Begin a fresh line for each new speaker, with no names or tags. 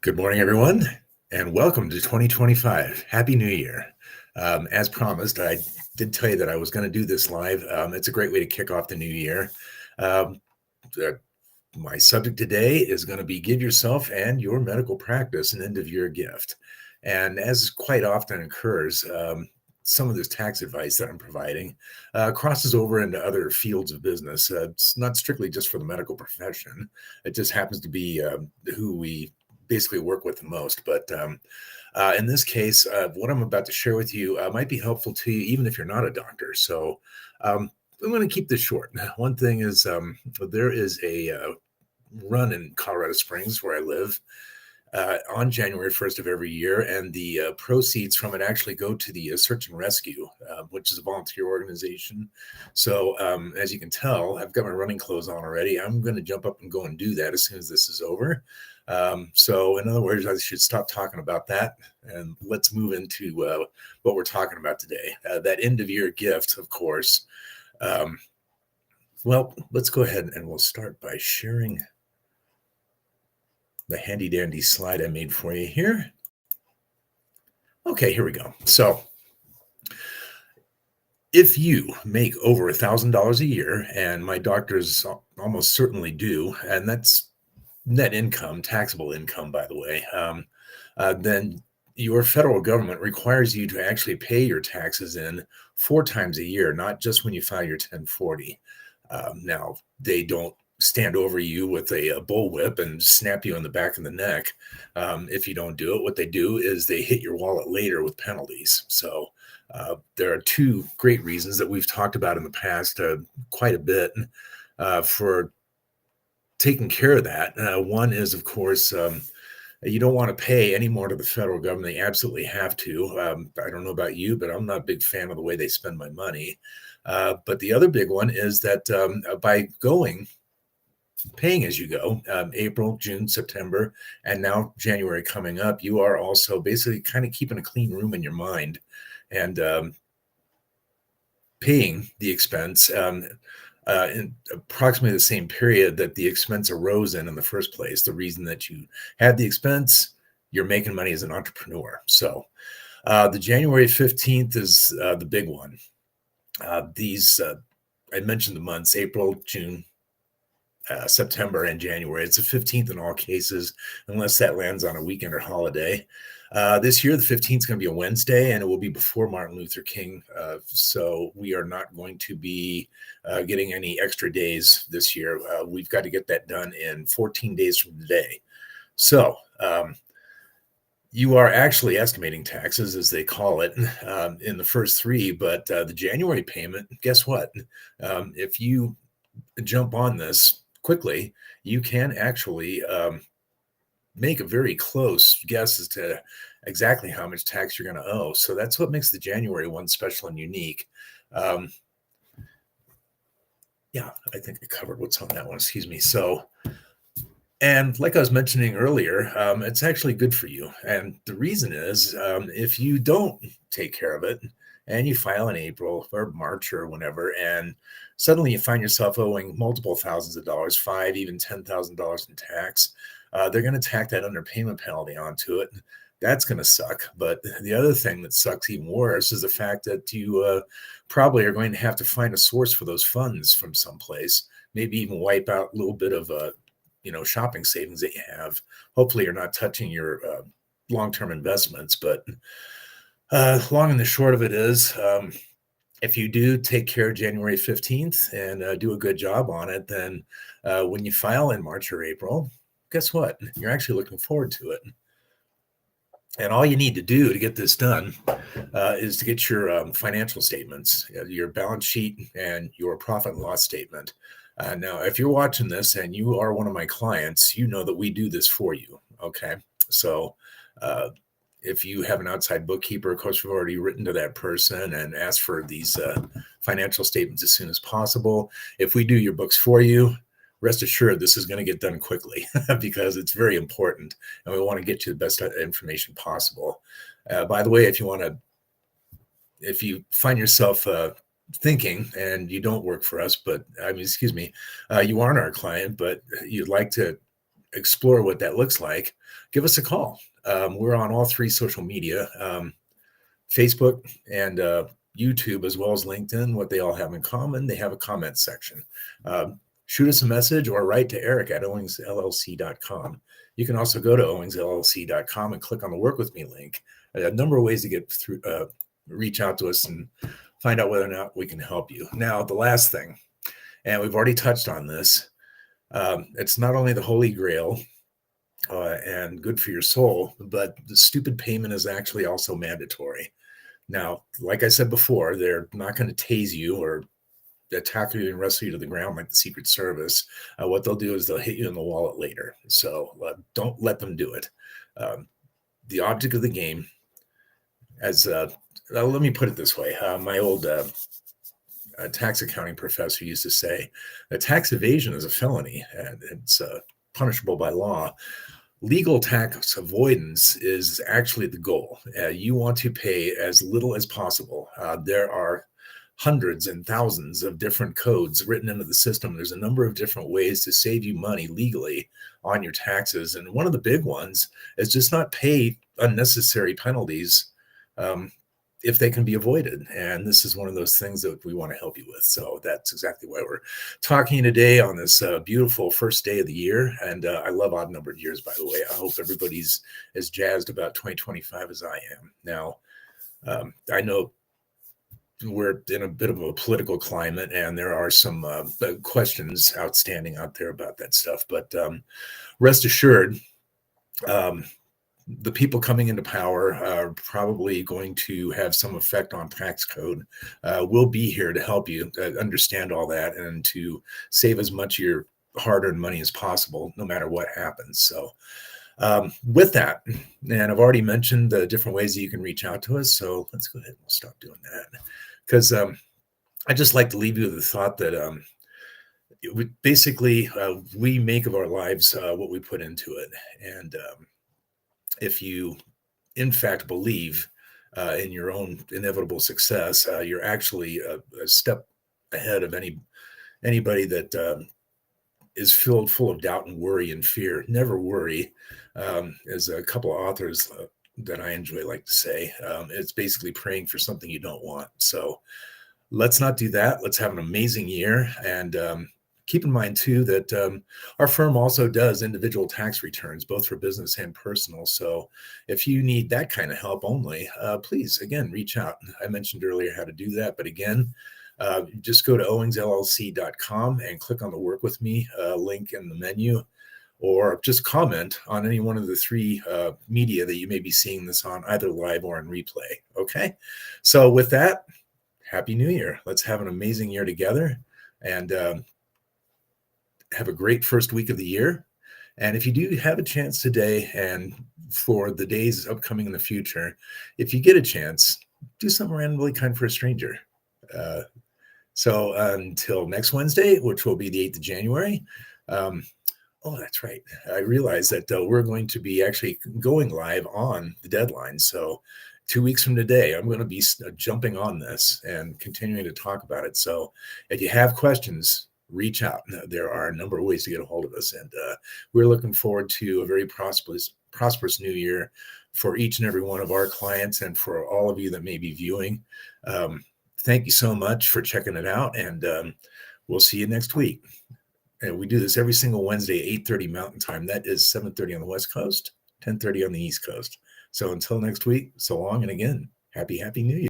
Good morning, everyone, and welcome to 2025. Happy New Year. As promised, I did tell you that I was going to do this live. It's a great way to kick off the new year. Um, uh, my subject today is going to be give yourself and your medical practice an end of year gift. And as quite often occurs, some of this tax advice that I'm providing crosses over into other fields of business. It's not strictly just for the medical profession. It just happens to be who we basically work with the most. But in this case, what I'm about to share with you might be helpful to you, even if you're not a doctor. So I'm going to keep this short. One thing is there is a run in Colorado Springs where I live on January 1st of every year, and the proceeds from it actually go to the Search and Rescue, which is a volunteer organization. So as you can tell, I've got my running clothes on already. I'm going to jump up and go and do that as soon as this is over. So in other words, I should stop talking about that and let's move into what we're talking about today. That end of year gift, of course. Well, let's go ahead and we'll start by sharing the handy dandy slide I made for you here. Okay, here we go. So if you make over $1,000 a year, and my doctors almost certainly do, and that's net income, taxable income, by the way, then your federal government requires you to actually pay your taxes in 4 times a year, not just when you file your 1040. Now, they don't stand over you with a bullwhip and snap you on the back of the neck if you don't do it. What they do is they hit your wallet later with penalties. So there are two great reasons that we've talked about in the past quite a bit for taking care of that. One is, of course, you don't want to pay any more to the federal government. They absolutely have to. I don't know about you, but I'm not a big fan of the way they spend my money. But the other big one is that by paying as you go, April, June, September, and now January coming up, you are also basically kind of keeping a clean room in your mind and paying the expense in approximately the same period that the expense arose in the first place. The reason that you had the expense, you're making money as an entrepreneur. So the January 15th is the big one. I mentioned the months, April, June, September, and January. It's the 15th in all cases, unless that lands on a weekend or holiday. This year, the 15th is going to be a Wednesday, and it will be before Martin Luther King. So we are not going to be getting any extra days this year. We've got to get that done in 14 days from today. So you are actually estimating taxes, as they call it, in the first three. But the January payment, guess what? If you jump on this quickly, you can actually make a very close guess as to exactly how much tax you're going to owe. So that's what makes the January one special and unique. Yeah, I think I covered what's on that one. Excuse me. So, and like I was mentioning earlier, it's actually good for you. And the reason is if you don't take care of it and you file in April or March or whenever, and suddenly you find yourself owing multiple thousands of dollars, $5,000, even $10,000 in tax, they're going to tack that underpayment penalty onto it. That's going to suck. But the other thing that sucks even worse is the fact that you probably are going to have to find a source for those funds from someplace, maybe even wipe out a little bit of shopping savings that you have. Hopefully you're not touching your long-term investments, but long and the short of it is, if you do take care of January 15th and do a good job on it, then when you file in March or April, guess what? You're actually looking forward to it. And all you need to do to get this done is to get your financial statements, your balance sheet, and your profit and loss statement. Now, if you're watching this and you are one of my clients, you know that we do this for you. Okay. So if you have an outside bookkeeper, of course, we've already written to that person and asked for these financial statements as soon as possible. If we do your books for you, rest assured this is going to get done quickly because it's very important and we want to get you the best information possible. By the way, if you find yourself thinking and you don't work for us, but you aren't our client, but you'd like to explore what that looks like, give us a call. We're on all three social media, Facebook and YouTube, as well as LinkedIn. What they all have in common, they have a comment section. Shoot us a message or write to Eric at owingsllc.com. You can also go to owingsllc.com and click on the Work With Me link. A number of ways to get through, reach out to us and find out whether or not we can help you. Now, the last thing, and we've already touched on this, it's not only the Holy Grail and good for your soul, but the stupid payment is actually also mandatory. Now, like I said before, they're not going to tase you or attack you and wrestle you to the ground like the Secret Service. What they'll do is they'll hit you in the wallet later. So don't let them do it. The object of the game, as let me put it this way, my old tax accounting professor used to say that tax evasion is a felony and it's punishable by law. Legal tax avoidance is actually the goal. You want to pay as little as possible. There are hundreds and thousands of different codes written into the system. There's a number of different ways to save you money legally on your taxes. And one of the big ones is just not pay unnecessary penalties if they can be avoided. And this is one of those things that we want to help you with. So that's exactly why we're talking today on this beautiful first day of the year. And I love odd numbered years, by the way. I hope everybody's as jazzed about 2025 as I am. Now, I know we're in a bit of a political climate and there are some questions outstanding out there about that stuff. But rest assured, the people coming into power are probably going to have some effect on tax code. We'll be here to help you understand all that and to save as much of your hard-earned money as possible, no matter what happens. So with that, and I've already mentioned the different ways that you can reach out to us. So let's go ahead and we'll stop doing that, because I just like to leave you with the thought that basically we make of our lives what we put into it. And if you, in fact, believe in your own inevitable success, you're actually a step ahead of anybody that is filled full of doubt and worry and fear. Never worry, as a couple of authors that I enjoy like to say. It's basically praying for something you don't want. So let's not do that. Let's have an amazing year. And keep in mind, too, that our firm also does individual tax returns, both for business and personal. So if you need that kind of help only, please, again, reach out. I mentioned earlier how to do that. But again, just go to owingsllc.com and click on the Work With Me link in the menu, or just comment on any one of the three media that you may be seeing this on, either live or in replay. Okay? So with that, Happy New Year. Let's have an amazing year together. And have a great first week of the year. And if you do have a chance today and for the days upcoming in the future, if you get a chance, do something randomly kind for a stranger. So until next Wednesday, which will be the 8th of January. Oh, that's right. I realized that we're going to be actually going live on the deadline. So 2 weeks from today, I'm going to be jumping on this and continuing to talk about it. So if you have questions, reach out. There are a number of ways to get a hold of us. And we're looking forward to a very prosperous new year for each and every one of our clients and for all of you that may be viewing. Thank you so much for checking it out. And we'll see you next week. And we do this every single Wednesday, 8:30 Mountain Time. That is 7:30 on the West Coast, 10:30 on the East Coast. So until next week, so long. And again, happy New Year.